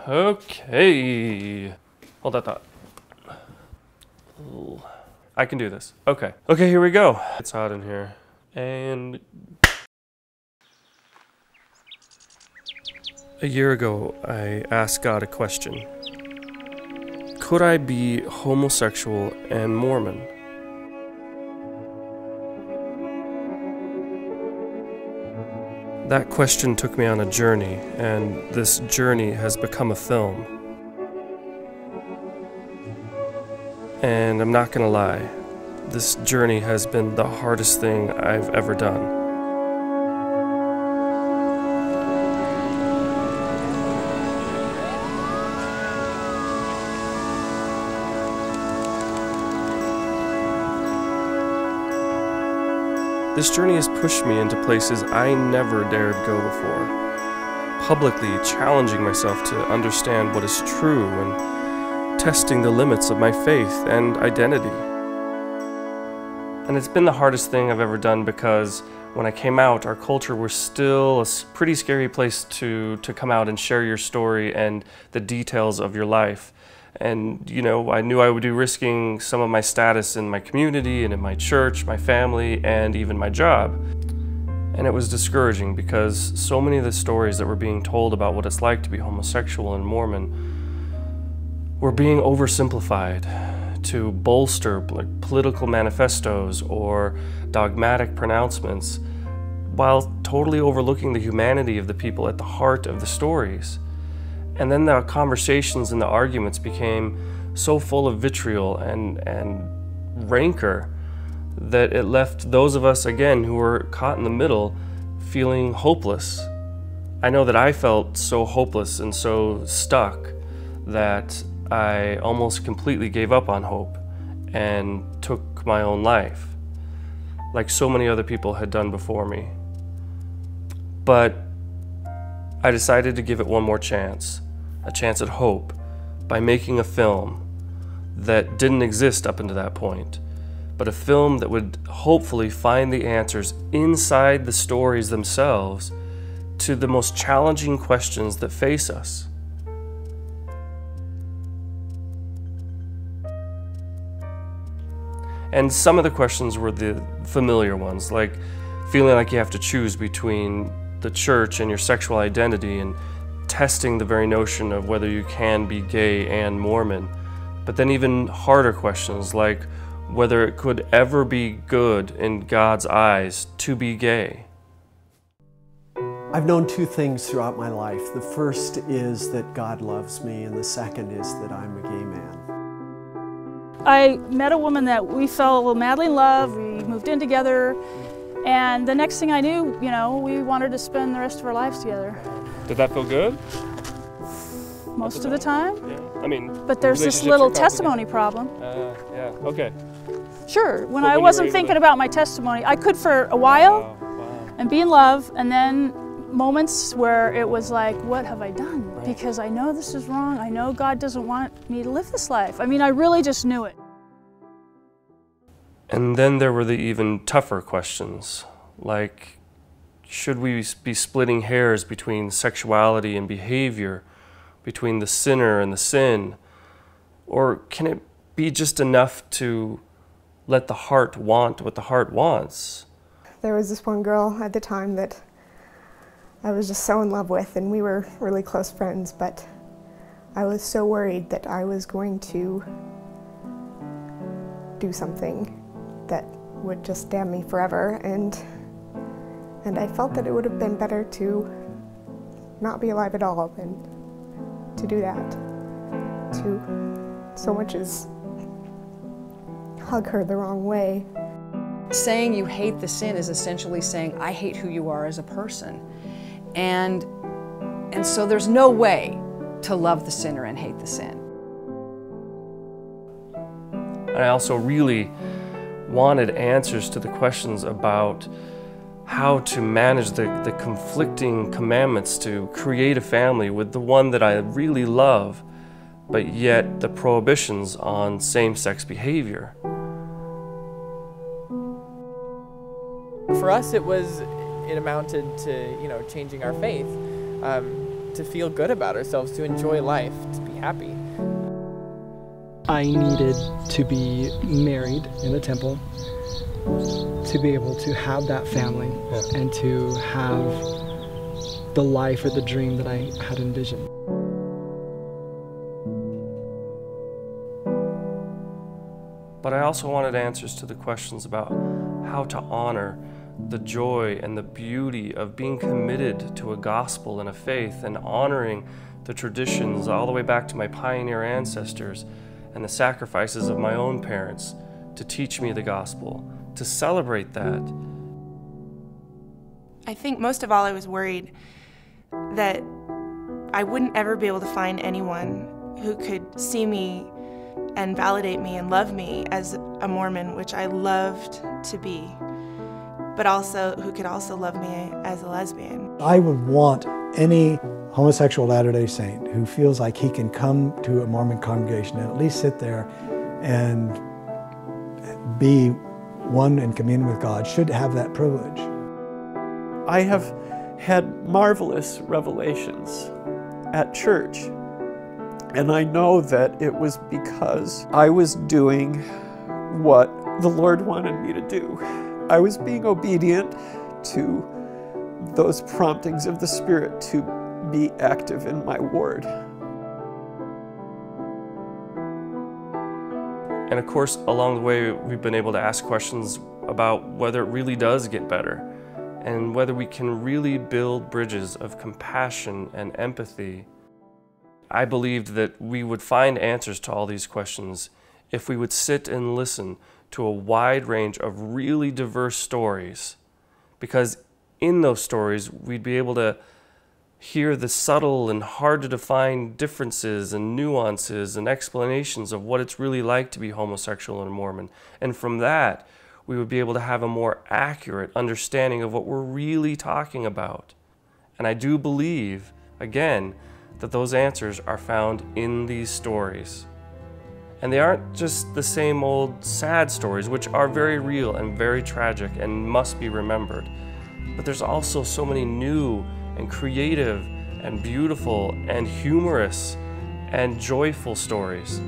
Okay. Hold that thought. I can do this. Okay. Okay, here we go. It's hot in here. And a year ago, I asked God a question. Could I be homosexual and Mormon? That question took me on a journey, and this journey has become a film. And I'm not gonna lie, this journey has been the hardest thing I've ever done. This journey has pushed me into places I never dared go before, publicly challenging myself to understand what is true and testing the limits of my faith and identity. And it's been the hardest thing I've ever done because when I came out, our culture was still a pretty scary place to come out and share your story and the details of your life. And, you know, I knew I would be risking some of my status in my community and in my church, my family, and even my job. And it was discouraging because so many of the stories that were being told about what it's like to be homosexual and Mormon were being oversimplified to bolster political manifestos or dogmatic pronouncements while totally overlooking the humanity of the people at the heart of the stories. And then the conversations and the arguments became so full of vitriol and rancor that it left those of us, again, who were caught in the middle feeling hopeless. I know that I felt so hopeless and so stuck that I almost completely gave up on hope and took my own life, like so many other people had done before me. But I decided to give it one more chance, a chance at hope, by making a film that didn't exist up until that point, but a film that would hopefully find the answers inside the stories themselves to the most challenging questions that face us. And some of the questions were the familiar ones, like feeling like you have to choose between the church and your sexual identity and testing the very notion of whether you can be gay and Mormon. But then even harder questions like whether it could ever be good in God's eyes to be gay. I've known two things throughout my life. The first is that God loves me, and the second is that I'm a gay man. I met a woman that we fell madly in love, we moved in together, and the next thing I knew, you know, we wanted to spend the rest of our lives together. Did that feel good? Most of the time. Yeah. I mean, but there's this little testimony problem. Yeah, okay. Sure, when I wasn't thinking about my testimony, I could for a while and be in love, and then moments where it was like, what have I done? Right. Because I know this is wrong. I know God doesn't want me to live this life. I mean, I really just knew it. And then there were the even tougher questions, like, should we be splitting hairs between sexuality and behavior, between the sinner and the sin? Or can it be just enough to let the heart want what the heart wants? There was this one girl at the time that I was just so in love with, and we were really close friends, but I was so worried that I was going to do something that would just damn me forever, and I felt that it would have been better to not be alive at all than to do that, to so much as hug her the wrong way. Saying you hate the sin is essentially saying, I hate who you are as a person. And so there's no way to love the sinner and hate the sin. I also really wanted answers to the questions about how to manage the conflicting commandments to create a family with the one that I really love, but yet the prohibitions on same-sex behavior. For us, it amounted to, changing our faith. to feel good about ourselves, to enjoy life, to be happy. I needed to be married in the temple, to be able to have that family, and to have the life or the dream that I had envisioned. But I also wanted answers to the questions about how to honor the joy and the beauty of being committed to a gospel and a faith, and honoring the traditions all the way back to my pioneer ancestors and the sacrifices of my own parents to teach me the gospel, to celebrate that. I think most of all I was worried that I wouldn't ever be able to find anyone who could see me and validate me and love me as a Mormon, which I loved to be, but also who could also love me as a lesbian. I would want any homosexual Latter-day Saint who feels like he can come to a Mormon congregation and at least sit there and be one in communion with God should have that privilege. I have had marvelous revelations at church, and I know that it was because I was doing what the Lord wanted me to do. I was being obedient to those promptings of the Spirit to be active in my ward. And of course, along the way, we've been able to ask questions about whether it really does get better, and whether we can really build bridges of compassion and empathy. I believed that we would find answers to all these questions if we would sit and listen to a wide range of really diverse stories, because in those stories we'd be able to hear the subtle and hard to define differences and nuances and explanations of what it's really like to be homosexual and Mormon. And from that, we would be able to have a more accurate understanding of what we're really talking about. And I do believe, again, that those answers are found in these stories. And they aren't just the same old sad stories, which are very real and very tragic and must be remembered. But there's also so many new and creative and beautiful and humorous and joyful stories.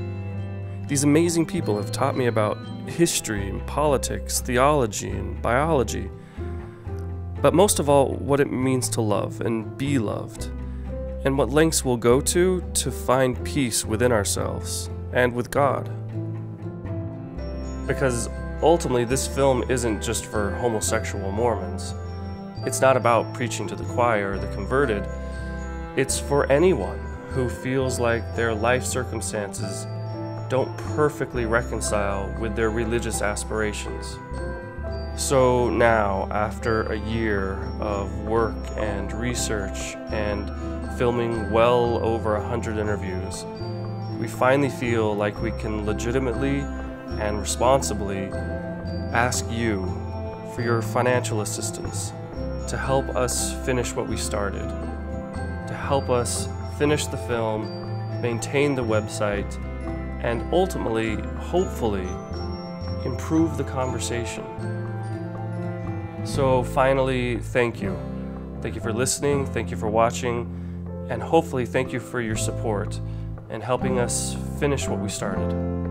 These amazing people have taught me about history and politics, theology and biology, but most of all, what it means to love and be loved, and what lengths we'll go to find peace within ourselves and with God. Because ultimately, this film isn't just for homosexual Mormons. It's not about preaching to the choir or the converted. It's for anyone who feels like their life circumstances don't perfectly reconcile with their religious aspirations. So now, after a year of work and research and filming well over 100 interviews, we finally feel like we can legitimately and responsibly ask you for your financial assistance to help us finish what we started, to help us finish the film, maintain the website, and ultimately, hopefully, improve the conversation. So finally, thank you. Thank you for listening, thank you for watching, and hopefully thank you for your support and helping us finish what we started.